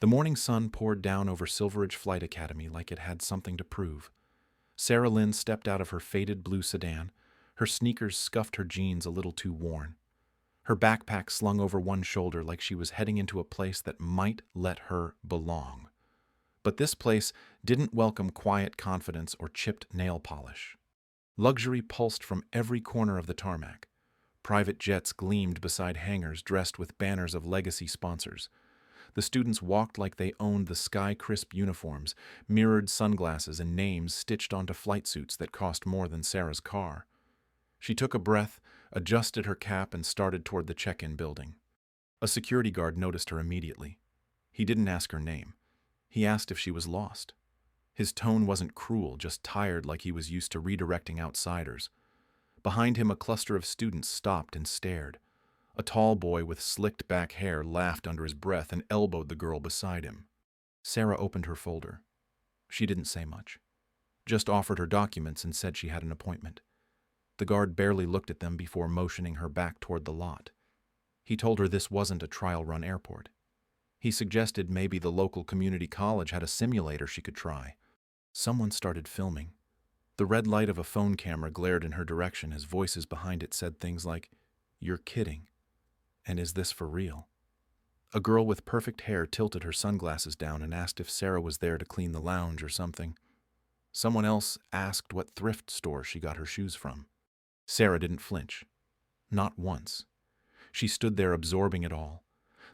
The morning sun poured down over Silveridge Flight Academy like it had something to prove. Sarah Lin stepped out of her faded blue sedan. Her sneakers scuffed her jeans a little too worn. Her backpack slung over one shoulder like she was heading into a place that might let her belong. But this place didn't welcome quiet confidence or chipped nail polish. Luxury pulsed from every corner of the tarmac. Private jets gleamed beside hangars dressed with banners of legacy sponsors. The students walked like they owned the sky-crisp uniforms, mirrored sunglasses and names stitched onto flight suits that cost more than Sarah's car. She took a breath, adjusted her cap, and started toward the check-in building. A security guard noticed her immediately. He didn't ask her name. He asked if she was lost. His tone wasn't cruel, just tired like he was used to redirecting outsiders. Behind him, a cluster of students stopped and stared. A tall boy with slicked back hair laughed under his breath and elbowed the girl beside him. Sarah opened her folder. She didn't say much, just offered her documents and said she had an appointment. The guard barely looked at them before motioning her back toward the lot. He told her this wasn't a trial-run airport. He suggested maybe the local community college had a simulator she could try. Someone started filming. The red light of a phone camera glared in her direction as voices behind it said things like, "You're kidding. And is this for real?" A girl with perfect hair tilted her sunglasses down and asked if Sarah was there to clean the lounge or something. Someone else asked what thrift store she got her shoes from. Sarah didn't flinch. Not once. She stood there absorbing it all.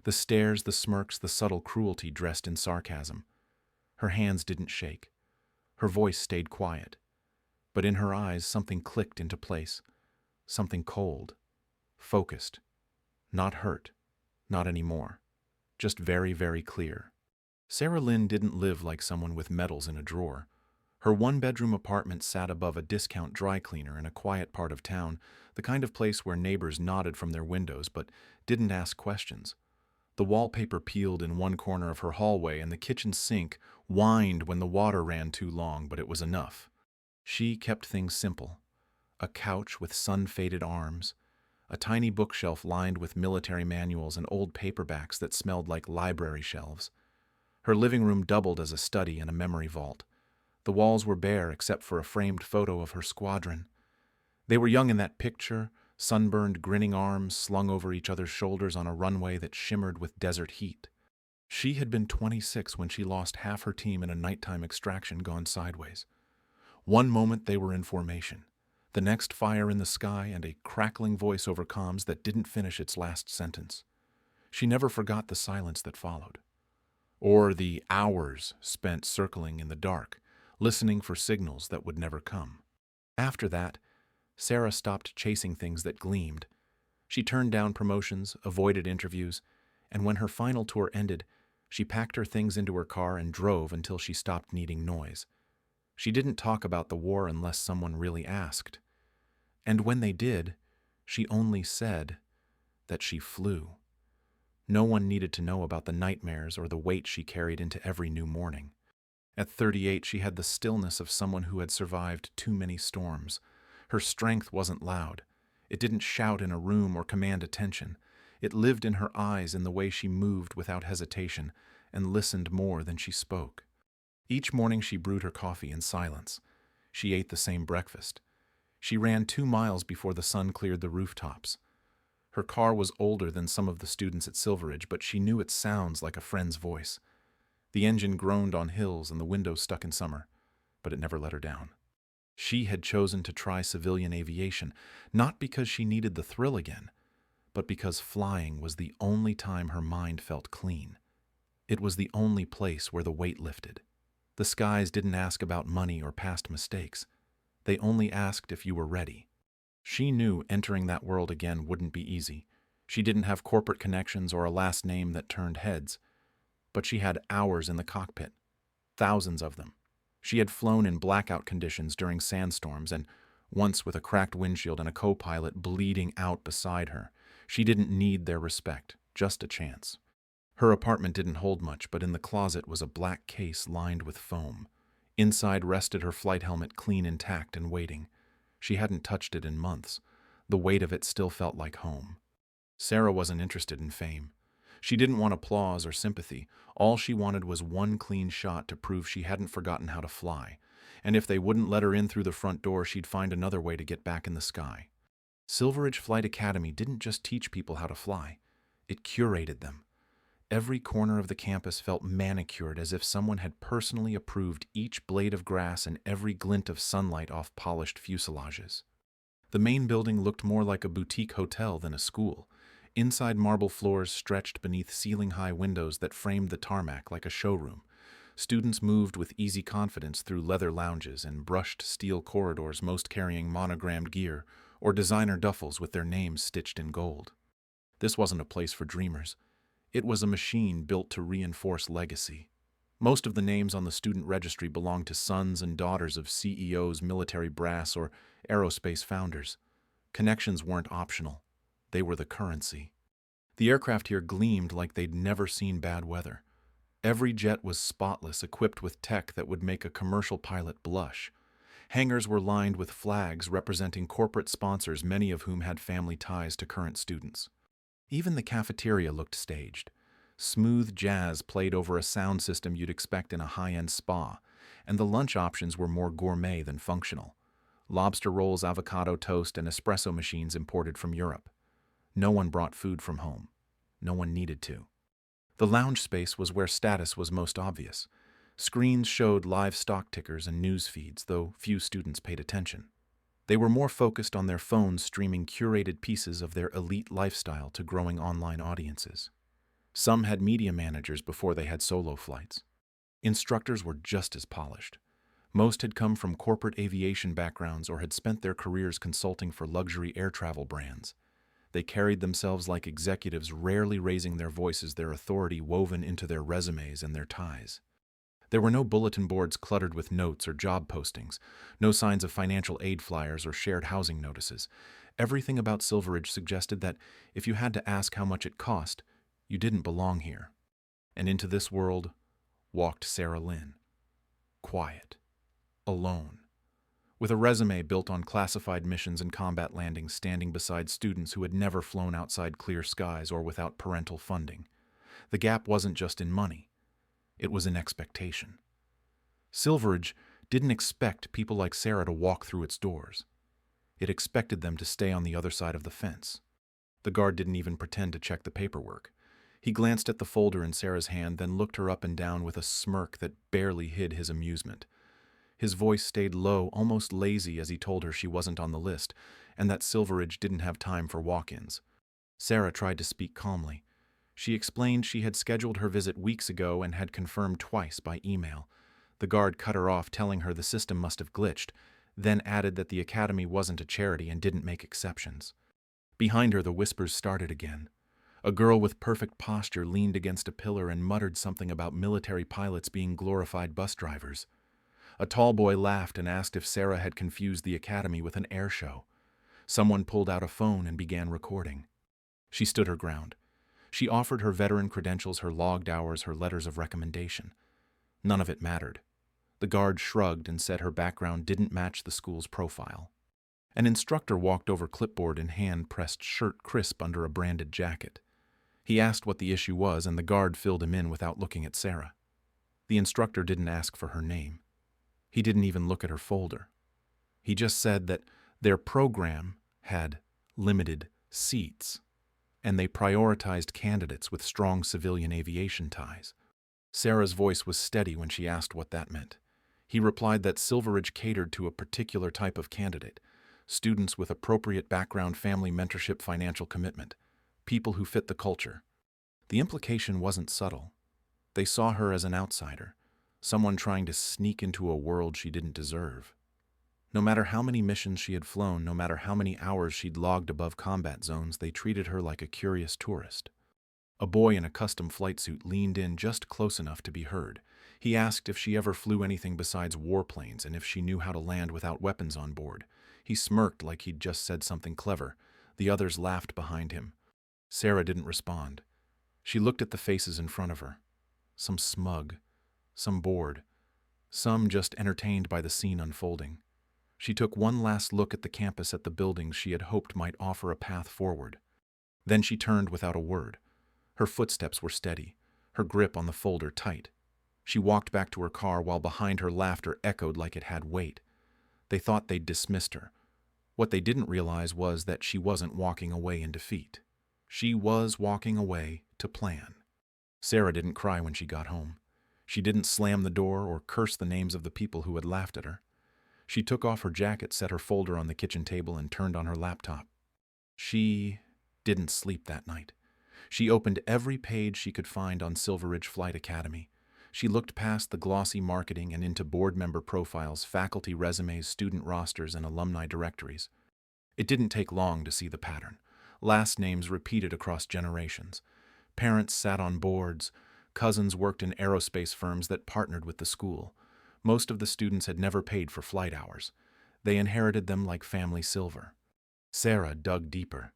The stares, the smirks, the subtle cruelty dressed in sarcasm. Her hands didn't shake. Her voice stayed quiet. But in her eyes, something clicked into place. Something cold. Focused. Not hurt. Not anymore. Just very, very clear. Sarah Lin didn't live like someone with medals in a drawer. Her one-bedroom apartment sat above a discount dry cleaner in a quiet part of town, the kind of place where neighbors nodded from their windows but didn't ask questions. The wallpaper peeled in one corner of her hallway and the kitchen sink whined when the water ran too long, but it was enough. She kept things simple. A couch with sun-faded arms, a tiny bookshelf lined with military manuals and old paperbacks that smelled like library shelves. Her living room doubled as a study and a memory vault. The walls were bare except for a framed photo of her squadron. They were young in that picture, sunburned, grinning arms slung over each other's shoulders on a runway that shimmered with desert heat. She had been 26 when she lost half her team in a nighttime extraction gone sideways. One moment they were in formation. The next, fire in the sky and a crackling voice over comms that didn't finish its last sentence. She never forgot the silence that followed. Or the hours spent circling in the dark, listening for signals that would never come. After that, Sarah stopped chasing things that gleamed. She turned down promotions, avoided interviews, and when her final tour ended, she packed her things into her car and drove until she stopped needing noise. She didn't talk about the war unless someone really asked. And when they did, she only said that she flew. No one needed to know about the nightmares or the weight she carried into every new morning. At 38, she had the stillness of someone who had survived too many storms. Her strength wasn't loud. It didn't shout in a room or command attention. It lived in her eyes, in the way she moved without hesitation and listened more than she spoke. Each morning she brewed her coffee in silence. She ate the same breakfast. She ran 2 miles before the sun cleared the rooftops. Her car was older than some of the students at Silveridge, but she knew its sounds like a friend's voice. The engine groaned on hills and the windows stuck in summer, but it never let her down. She had chosen to try civilian aviation, not because she needed the thrill again, but because flying was the only time her mind felt clean. It was the only place where the weight lifted. The skies didn't ask about money or past mistakes. They only asked if you were ready. She knew entering that world again wouldn't be easy. She didn't have corporate connections or a last name that turned heads. But she had hours in the cockpit. Thousands of them. She had flown in blackout conditions during sandstorms, and once with a cracked windshield and a co-pilot bleeding out beside her. She didn't need their respect, just a chance. Her apartment didn't hold much, but in the closet was a black case lined with foam. Inside rested her flight helmet, clean, intact, and waiting. She hadn't touched it in months. The weight of it still felt like home. Sarah wasn't interested in fame. She didn't want applause or sympathy. All she wanted was one clean shot to prove she hadn't forgotten how to fly. And if they wouldn't let her in through the front door, she'd find another way to get back in the sky. Silveridge Flight Academy didn't just teach people how to fly. It curated them. Every corner of the campus felt manicured as if someone had personally approved each blade of grass and every glint of sunlight off polished fuselages. The main building looked more like a boutique hotel than a school. Inside, marble floors stretched beneath ceiling-high windows that framed the tarmac like a showroom. Students moved with easy confidence through leather lounges and brushed steel corridors, most carrying monogrammed gear or designer duffels with their names stitched in gold. This wasn't a place for dreamers. It was a machine built to reinforce legacy. Most of the names on the student registry belonged to sons and daughters of CEOs, military brass, or aerospace founders. Connections weren't optional. They were the currency. The aircraft here gleamed like they'd never seen bad weather. Every jet was spotless, equipped with tech that would make a commercial pilot blush. Hangars were lined with flags representing corporate sponsors, many of whom had family ties to current students. Even the cafeteria looked staged. Smooth jazz played over a sound system you'd expect in a high-end spa, and the lunch options were more gourmet than functional. Lobster rolls, avocado toast, and espresso machines imported from Europe. No one brought food from home. No one needed to. The lounge space was where status was most obvious. Screens showed live stock tickers and news feeds, though few students paid attention. They were more focused on their phones streaming curated pieces of their elite lifestyle to growing online audiences. Some had media managers before they had solo flights. Instructors were just as polished. Most had come from corporate aviation backgrounds or had spent their careers consulting for luxury air travel brands. They carried themselves like executives, rarely raising their voices, their authority woven into their resumes and their ties. There were no bulletin boards cluttered with notes or job postings, no signs of financial aid flyers or shared housing notices. Everything about Silveridge suggested that if you had to ask how much it cost, you didn't belong here. And into this world walked Sarah Lin. Quiet. Alone. With a resume built on classified missions and combat landings, standing beside students who had never flown outside clear skies or without parental funding. The gap wasn't just in money. It was an expectation. Silveridge didn't expect people like Sarah to walk through its doors. It expected them to stay on the other side of the fence. The guard didn't even pretend to check the paperwork. He glanced at the folder in Sarah's hand, then looked her up and down with a smirk that barely hid his amusement. His voice stayed low, almost lazy, as he told her she wasn't on the list, and that Silveridge didn't have time for walk-ins. Sarah tried to speak calmly. She explained she had scheduled her visit weeks ago and had confirmed twice by email. The guard cut her off, telling her the system must have glitched, then added that the academy wasn't a charity and didn't make exceptions. Behind her, the whispers started again. A girl with perfect posture leaned against a pillar and muttered something about military pilots being glorified bus drivers. A tall boy laughed and asked if Sarah had confused the academy with an air show. Someone pulled out a phone and began recording. She stood her ground. She offered her veteran credentials, her logged hours, her letters of recommendation. None of it mattered. The guard shrugged and said her background didn't match the school's profile. An instructor walked over, clipboard in hand, pressed shirt crisp under a branded jacket. He asked what the issue was, and the guard filled him in without looking at Sarah. The instructor didn't ask for her name. He didn't even look at her folder. He just said that their program had limited seats, and they prioritized candidates with strong civilian aviation ties. Sarah's voice was steady when she asked what that meant. He replied that Silveridge catered to a particular type of candidate, students with appropriate background, family mentorship, financial commitment, people who fit the culture. The implication wasn't subtle. They saw her as an outsider, someone trying to sneak into a world she didn't deserve. No matter how many missions she had flown, no matter how many hours she'd logged above combat zones, they treated her like a curious tourist. A boy in a custom flight suit leaned in just close enough to be heard. He asked if she ever flew anything besides warplanes and if she knew how to land without weapons on board. He smirked like he'd just said something clever. The others laughed behind him. Sarah didn't respond. She looked at the faces in front of her. Some smug, some bored, some just entertained by the scene unfolding. She took one last look at the campus, at the buildings she had hoped might offer a path forward. Then she turned without a word. Her footsteps were steady, her grip on the folder tight. She walked back to her car while behind her laughter echoed like it had weight. They thought they'd dismissed her. What they didn't realize was that she wasn't walking away in defeat. She was walking away to plan. Sarah didn't cry when she got home. She didn't slam the door or curse the names of the people who had laughed at her. She took off her jacket, set her folder on the kitchen table, and turned on her laptop. She didn't sleep that night. She opened every page she could find on Silver Ridge Flight Academy. She looked past the glossy marketing and into board member profiles, faculty resumes, student rosters, and alumni directories. It didn't take long to see the pattern. Last names repeated across generations. Parents sat on boards. Cousins worked in aerospace firms that partnered with the school. Most of the students had never paid for flight hours. They inherited them like family silver. Sarah dug deeper.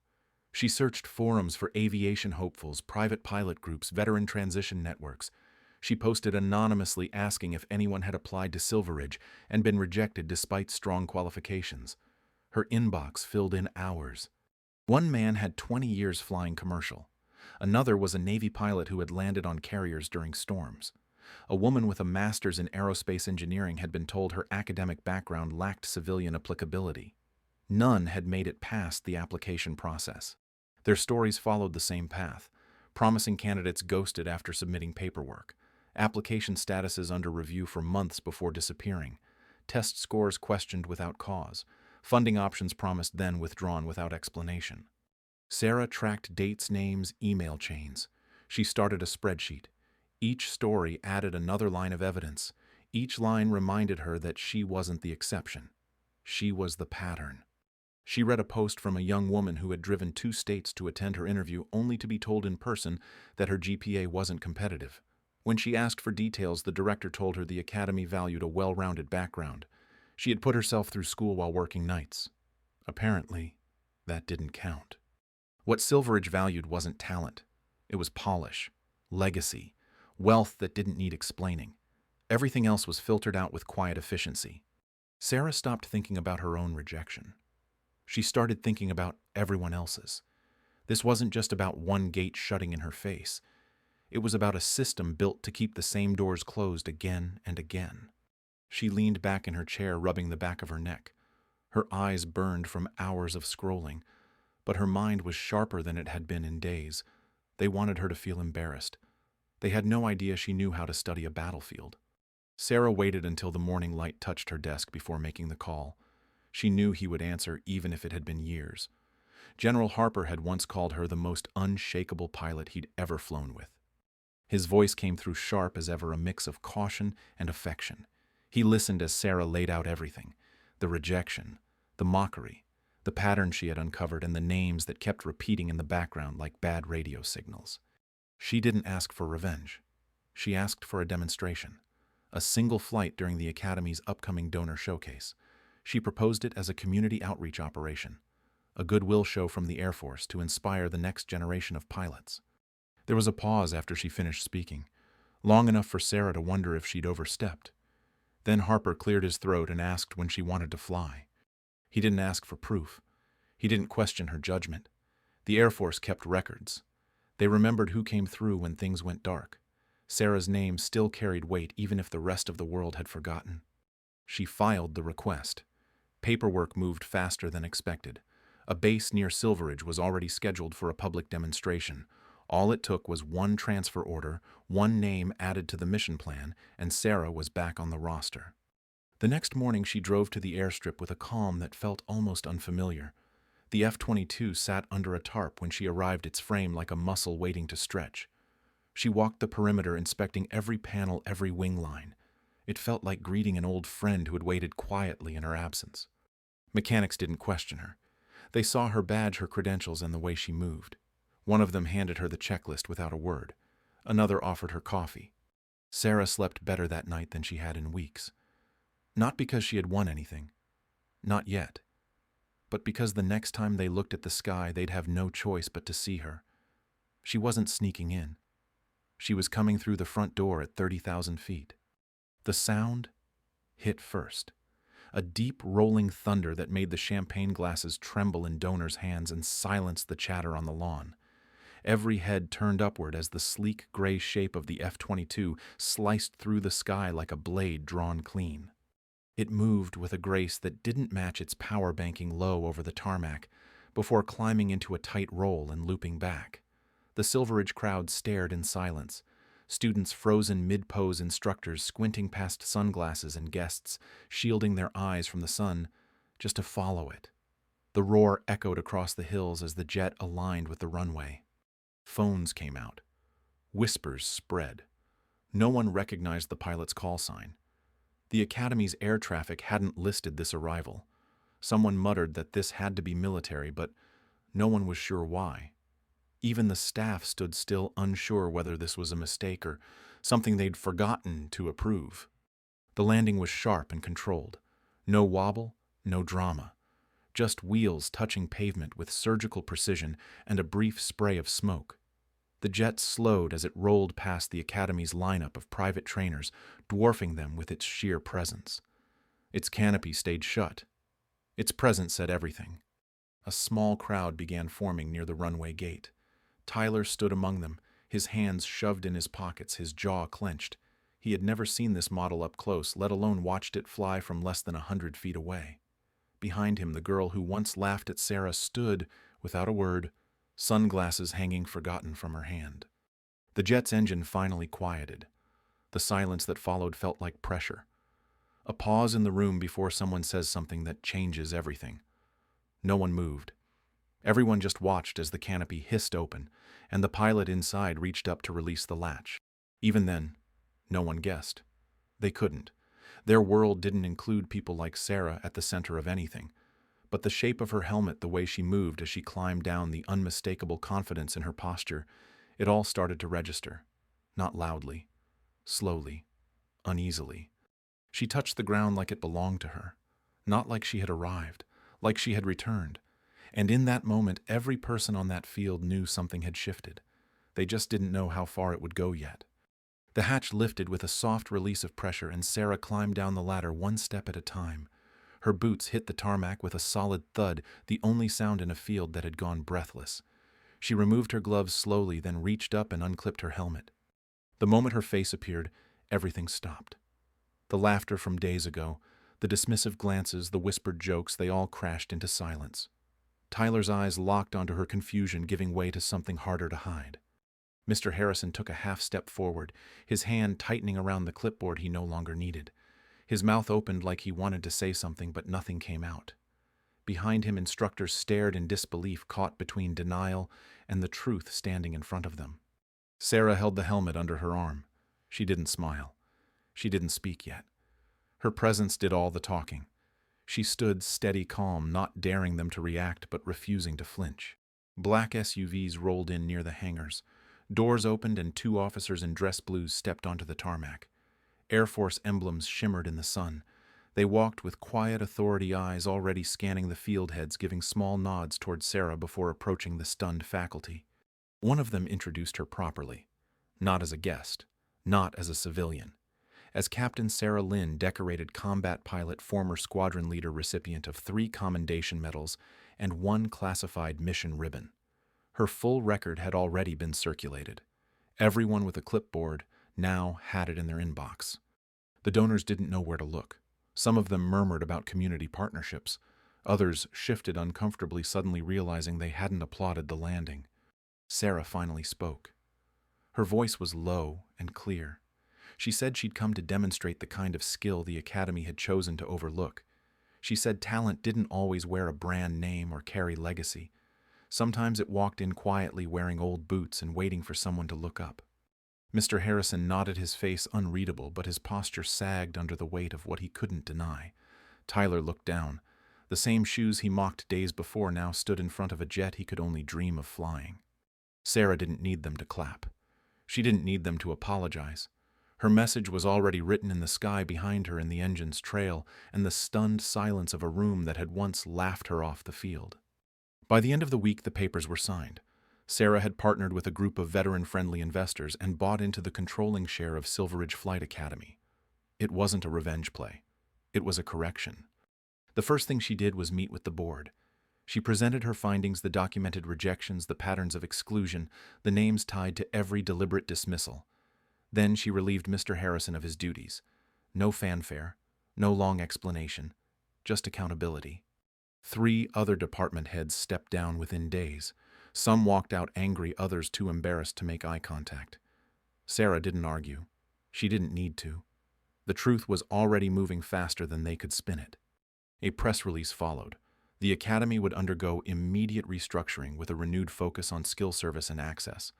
She searched forums for aviation hopefuls, private pilot groups, veteran transition networks. She posted anonymously asking if anyone had applied to Silver Ridge and been rejected despite strong qualifications. Her inbox filled in hours. One man had 20 years flying commercial. Another was a Navy pilot who had landed on carriers during storms. A woman with a master's in aerospace engineering had been told her academic background lacked civilian applicability. None had made it past the application process. Their stories followed the same path. Promising candidates ghosted after submitting paperwork. Application statuses under review for months before disappearing. Test scores questioned without cause. Funding options promised then withdrawn without explanation. Sarah tracked dates, names, email chains. She started a spreadsheet. Each story added another line of evidence. Each line reminded her that she wasn't the exception. She was the pattern. She read a post from a young woman who had driven 2 states to attend her interview only to be told in person that her GPA wasn't competitive. When she asked for details, the director told her the academy valued a well-rounded background. She had put herself through school while working nights. Apparently, that didn't count. What Silver Ridge valued wasn't talent. It was polish, legacy, wealth that didn't need explaining. Everything else was filtered out with quiet efficiency. Sarah stopped thinking about her own rejection. She started thinking about everyone else's. This wasn't just about one gate shutting in her face. It was about a system built to keep the same doors closed again and again. She leaned back in her chair, rubbing the back of her neck. Her eyes burned from hours of scrolling, but her mind was sharper than it had been in days. They wanted her to feel embarrassed. They had no idea she knew how to study a battlefield. Sarah waited until the morning light touched her desk before making the call. She knew he would answer even if it had been years. General Harper had once called her the most unshakable pilot he'd ever flown with. His voice came through sharp as ever, a mix of caution and affection. He listened as Sarah laid out everything: the rejection, the mockery, the pattern she had uncovered, and the names that kept repeating in the background like bad radio signals. She didn't ask for revenge. She asked for a demonstration. A single flight during the Academy's upcoming donor showcase. She proposed it as a community outreach operation, a goodwill show from the Air Force to inspire the next generation of pilots. There was a pause after she finished speaking, long enough for Sarah to wonder if she'd overstepped. Then Harper cleared his throat and asked when she wanted to fly. He didn't ask for proof. He didn't question her judgment. The Air Force kept records. They remembered who came through when things went dark. Sarah's name still carried weight even if the rest of the world had forgotten. She filed the request. Paperwork moved faster than expected. A base near Silver Ridge was already scheduled for a public demonstration. All it took was one transfer order, one name added to the mission plan, and Sarah was back on the roster. The next morning she drove to the airstrip with a calm that felt almost unfamiliar. The F-22 sat under a tarp when she arrived, its frame like a muscle waiting to stretch. She walked the perimeter, inspecting every panel, every wing line. It felt like greeting an old friend who had waited quietly in her absence. Mechanics didn't question her. They saw her badge, her credentials, and the way she moved. One of them handed her the checklist without a word. Another offered her coffee. Sarah slept better that night than she had in weeks. Not because she had won anything. Not yet. But because the next time they looked at the sky, they'd have no choice but to see her. She wasn't sneaking in. She was coming through the front door at 30,000 feet. The sound hit first. A deep rolling thunder that made the champagne glasses tremble in donors' hands and silenced the chatter on the lawn. every head turned upward as the sleek gray shape of the F-22 sliced through the sky like a blade drawn clean. It moved with a grace that didn't match its power banking low over the tarmac, before climbing into a tight roll and looping back. The Silveridge crowd stared in silence, students frozen mid-pose, instructors squinting past sunglasses, and guests shielding their eyes from the sun just to follow it. The roar echoed across the hills as the jet aligned with the runway. Phones came out. Whispers spread. No one recognized the pilot's call sign. The Academy's air traffic hadn't listed this arrival. Someone muttered that this had to be military, but no one was sure why. Even the staff stood still, unsure whether this was a mistake or something they'd forgotten to approve. The landing was sharp and controlled. No wobble, no drama. Just wheels touching pavement with surgical precision and a brief spray of smoke. The jet slowed as it rolled past the Academy's lineup of private trainers, dwarfing them with its sheer presence. Its canopy stayed shut. Its presence said everything. A small crowd began forming near the runway gate. Tyler stood among them, his hands shoved in his pockets, his jaw clenched. He had never seen this model up close, let alone watched it fly from less than 100 feet away. Behind him, the girl who once laughed at Sarah stood, without a word, sunglasses hanging forgotten from her hand. The jet's engine finally quieted. The silence that followed felt like pressure. A pause in the room before someone says something that changes everything. No one moved. Everyone just watched as the canopy hissed open, and the pilot inside reached up to release the latch. Even then, no one guessed. They couldn't. Their world didn't include people like Sarah at the center of anything. But the shape of her helmet, the way she moved as she climbed down, the unmistakable confidence in her posture, it all started to register. Not loudly, slowly, uneasily. She touched the ground like it belonged to her. Not like she had arrived, like she had returned. And in that moment, every person on that field knew something had shifted. They just didn't know how far it would go yet. The hatch lifted with a soft release of pressure, and Sarah climbed down the ladder one step at a time. Her boots hit the tarmac with a solid thud, the only sound in a field that had gone breathless. She removed her gloves slowly, then reached up and unclipped her helmet. The moment her face appeared, everything stopped. The laughter from days ago, the dismissive glances, the whispered jokes, they all crashed into silence. Tyler's eyes locked onto her confusion, giving way to something harder to hide. Mr. Harrison took a half step forward, his hand tightening around the clipboard he no longer needed. His mouth opened like he wanted to say something, but nothing came out. Behind him, instructors stared in disbelief, caught between denial and the truth standing in front of them. Sarah held the helmet under her arm. She didn't smile. She didn't speak yet. Her presence did all the talking. She stood steady, calm, not daring them to react, but refusing to flinch. Black SUVs rolled in near the hangars. Doors opened and two officers in dress blues stepped onto the tarmac. Air Force emblems shimmered in the sun. They walked with quiet authority, eyes already scanning the field heads, giving small nods toward Sarah before approaching the stunned faculty. One of them introduced her properly. Not as a guest. Not as a civilian. As Captain Sarah Lin, decorated combat pilot, former squadron leader, recipient of 3 commendation medals and 1 classified mission ribbon. Her full record had already been circulated. Everyone with a clipboard now had it in their inbox. The donors didn't know where to look. Some of them murmured about community partnerships. Others shifted uncomfortably, suddenly realizing they hadn't applauded the landing. Sarah finally spoke. Her voice was low and clear. She said she'd come to demonstrate the kind of skill the Academy had chosen to overlook. She said talent didn't always wear a brand name or carry legacy. Sometimes it walked in quietly, wearing old boots and waiting for someone to look up. Mr. Harrison nodded, his face unreadable, but his posture sagged under the weight of what he couldn't deny. Tyler looked down. The same shoes he mocked days before now stood in front of a jet he could only dream of flying. Sarah didn't need them to clap. She didn't need them to apologize. Her message was already written in the sky behind her, in the engine's trail, and the stunned silence of a room that had once laughed her off the field. By the end of the week, the papers were signed. Sarah had partnered with a group of veteran-friendly investors and bought into the controlling share of Silveridge Flight Academy. It wasn't a revenge play. It was a correction. The first thing she did was meet with the board. She presented her findings, the documented rejections, the patterns of exclusion, the names tied to every deliberate dismissal. Then she relieved Mr. Harrison of his duties. No fanfare, no long explanation, just accountability. 3 other department heads stepped down within days. Some walked out angry, others too embarrassed to make eye contact. Sarah didn't argue. She didn't need to. The truth was already moving faster than they could spin it. A press release followed. The academy would undergo immediate restructuring with a renewed focus on skill service and access.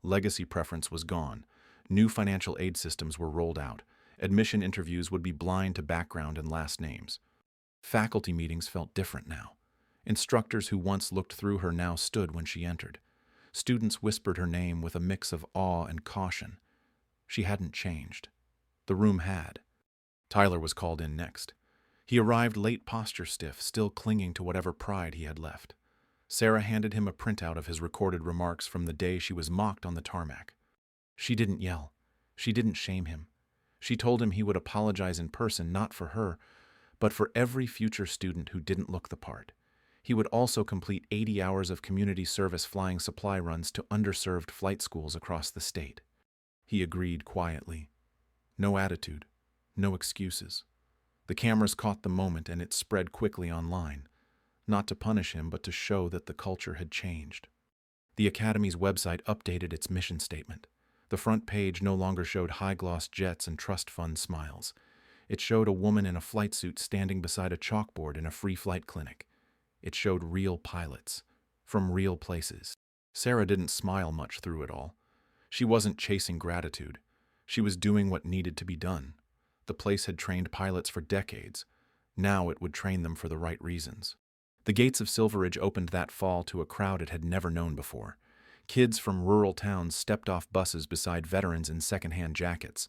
Legacy preference was gone. New financial aid systems were rolled out. Admission interviews would be blind to background and last names. Faculty meetings felt different now. Instructors who once looked through her now stood when she entered. Students whispered her name with a mix of awe and caution. She hadn't changed. The room had. Tyler was called in next. He arrived late, posture stiff, still clinging to whatever pride he had left. Sarah handed him a printout of his recorded remarks from the day she was mocked on the tarmac. She didn't yell. She didn't shame him. She told him he would apologize in person, not for her, but for every future student who didn't look the part. He would also complete 80 hours of community service flying supply runs to underserved flight schools across the state. He agreed quietly. No attitude, no excuses. The cameras caught the moment and it spread quickly online, not to punish him but to show that the culture had changed. The Academy's website updated its mission statement. The front page no longer showed high-gloss jets and trust fund smiles. It showed a woman in a flight suit standing beside a chalkboard in a free flight clinic. It showed real pilots, from real places. Sarah didn't smile much through it all. She wasn't chasing gratitude. She was doing what needed to be done. The place had trained pilots for decades. Now it would train them for the right reasons. The gates of Silveridge opened that fall to a crowd it had never known before. Kids from rural towns stepped off buses beside veterans in second-hand jackets.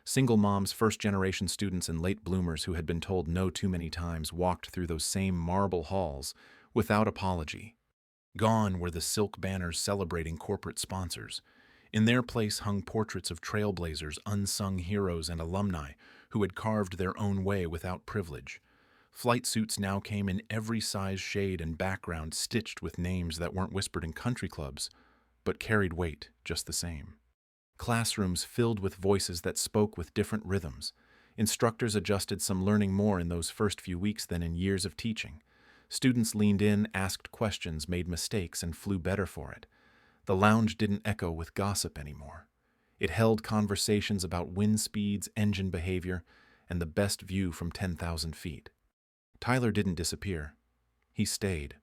Single moms, first-generation students, and late bloomers who had been told no too many times walked through those same marble halls without apology. Gone were the silk banners celebrating corporate sponsors. In their place hung portraits of trailblazers, unsung heroes, and alumni who had carved their own way without privilege. Flight suits now came in every size, shade, and background, stitched with names that weren't whispered in country clubs, but carried weight just the same. Classrooms filled with voices that spoke with different rhythms. Instructors adjusted, some learning more in those first few weeks than in years of teaching. Students leaned in, asked questions, made mistakes, and flew better for it. The lounge didn't echo with gossip anymore. It held conversations about wind speeds, engine behavior, and the best view from 10,000 feet. Tyler didn't disappear. He stayed.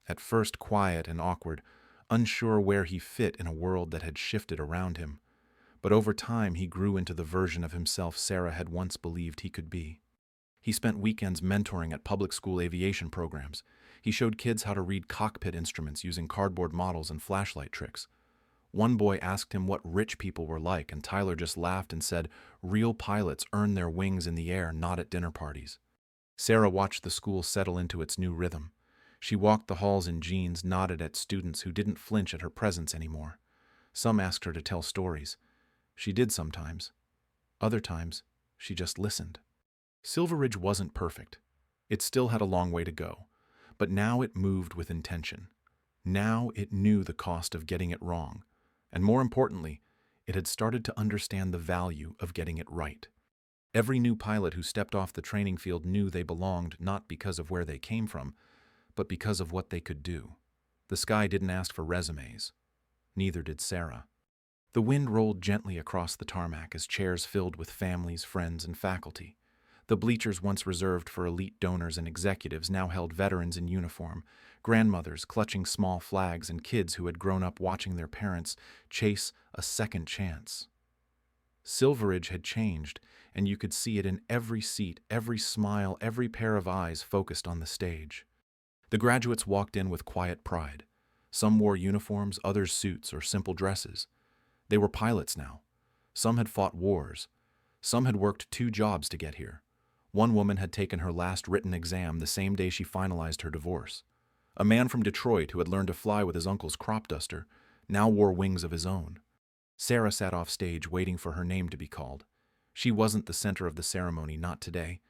At first quiet and awkward, unsure where he fit in a world that had shifted around him. But over time he grew into the version of himself Sarah had once believed he could be. He spent weekends mentoring at public school aviation programs. He showed kids how to read cockpit instruments using cardboard models and flashlight tricks. One boy asked him what rich people were like, and Tyler just laughed and said, "Real pilots earn their wings in the air, not at dinner parties." Sarah watched the school settle into its new rhythm. She walked the halls in jeans, nodded at students who didn't flinch at her presence anymore. Some asked her to tell stories. She did sometimes. Other times, she just listened. Silveridge wasn't perfect. It still had a long way to go. But now it moved with intention. Now it knew the cost of getting it wrong. And more importantly, it had started to understand the value of getting it right. Every new pilot who stepped off the training field knew they belonged not because of where they came from, but because of what they could do. The sky didn't ask for resumes. Neither did Sarah. The wind rolled gently across the tarmac as chairs filled with families, friends, and faculty. The bleachers once reserved for elite donors and executives now held veterans in uniform, grandmothers clutching small flags, and kids who had grown up watching their parents chase a second chance. Silveridge had changed, and you could see it in every seat, every smile, every pair of eyes focused on the stage. The graduates walked in with quiet pride. Some wore uniforms, others suits or simple dresses. They were pilots now. Some had fought wars. Some had worked 2 jobs to get here. One woman had taken her last written exam the same day she finalized her divorce. A man from Detroit who had learned to fly with his uncle's crop duster now wore wings of his own. Sarah sat off stage waiting for her name to be called. She wasn't the center of the ceremony, not today.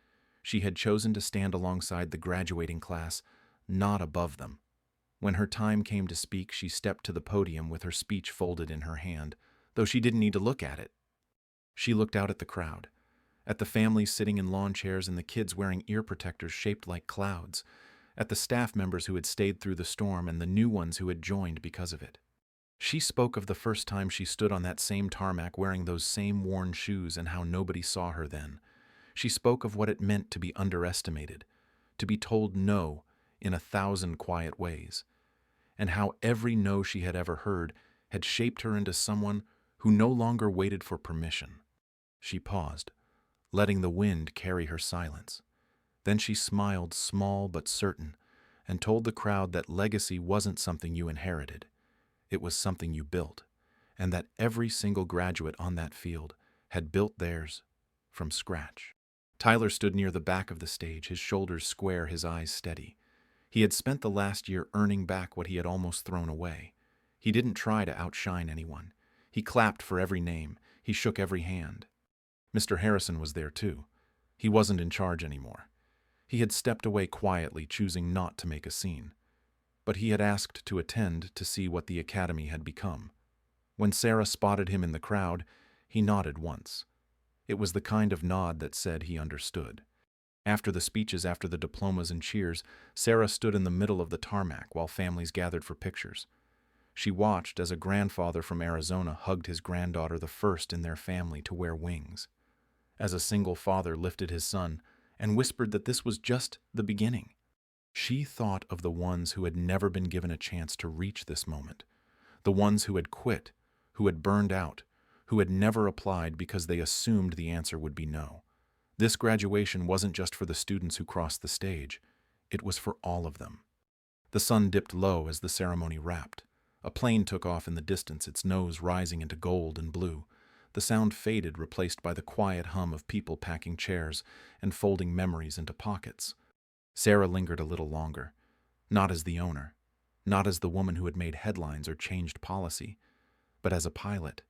She had chosen to stand alongside the graduating class, not above them. When her time came to speak, she stepped to the podium with her speech folded in her hand, though she didn't need to look at it. She looked out at the crowd, at the families sitting in lawn chairs and the kids wearing ear protectors shaped like clouds, at the staff members who had stayed through the storm and the new ones who had joined because of it. She spoke of the first time she stood on that same tarmac wearing those same worn shoes and how nobody saw her then. She spoke of what it meant to be underestimated, to be told no in 1,000 quiet ways, and how every no she had ever heard had shaped her into someone who no longer waited for permission. She paused, letting the wind carry her silence. Then she smiled, small but certain, and told the crowd that legacy wasn't something you inherited. It was something you built, and that every single graduate on that field had built theirs from scratch. Tyler stood near the back of the stage, his shoulders square, his eyes steady. He had spent the last year earning back what he had almost thrown away. He didn't try to outshine anyone. He clapped for every name. He shook every hand. Mr. Harrison was there too. He wasn't in charge anymore. He had stepped away quietly, choosing not to make a scene. But he had asked to attend to see what the academy had become. When Sarah spotted him in the crowd, he nodded once. It was the kind of nod that said he understood. After the speeches, after the diplomas and cheers, Sarah stood in the middle of the tarmac while families gathered for pictures. She watched as a grandfather from Arizona hugged his granddaughter, the first in their family to wear wings. As a single father lifted his son and whispered that this was just the beginning. She thought of the ones who had never been given a chance to reach this moment, the ones who had quit, who had burned out, who had never applied because they assumed the answer would be no. This graduation wasn't just for the students who crossed the stage. It was for all of them. The sun dipped low as the ceremony wrapped. A plane took off in the distance, its nose rising into gold and blue. The sound faded, replaced by the quiet hum of people packing chairs and folding memories into pockets. Sarah lingered a little longer, not as the owner, not as the woman who had made headlines or changed policy, but as a pilot,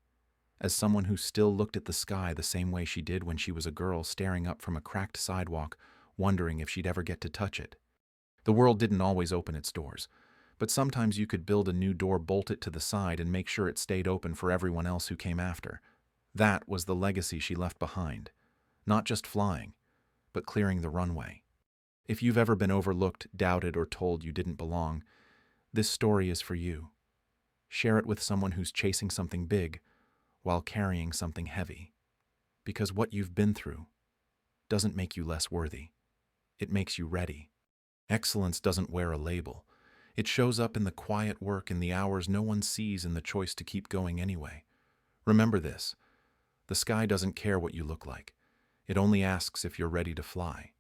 as someone who still looked at the sky the same way she did when she was a girl staring up from a cracked sidewalk, wondering if she'd ever get to touch it. The world didn't always open its doors, but sometimes you could build a new door, bolt it to the side, and make sure it stayed open for everyone else who came after. That was the legacy she left behind, not just flying, but clearing the runway. If you've ever been overlooked, doubted, or told you didn't belong, this story is for you. Share it with someone who's chasing something big while carrying something heavy. Because what you've been through doesn't make you less worthy. It makes you ready. Excellence doesn't wear a label. It shows up in the quiet work, in the hours no one sees, in the choice to keep going anyway. Remember this. The sky doesn't care what you look like. It only asks if you're ready to fly.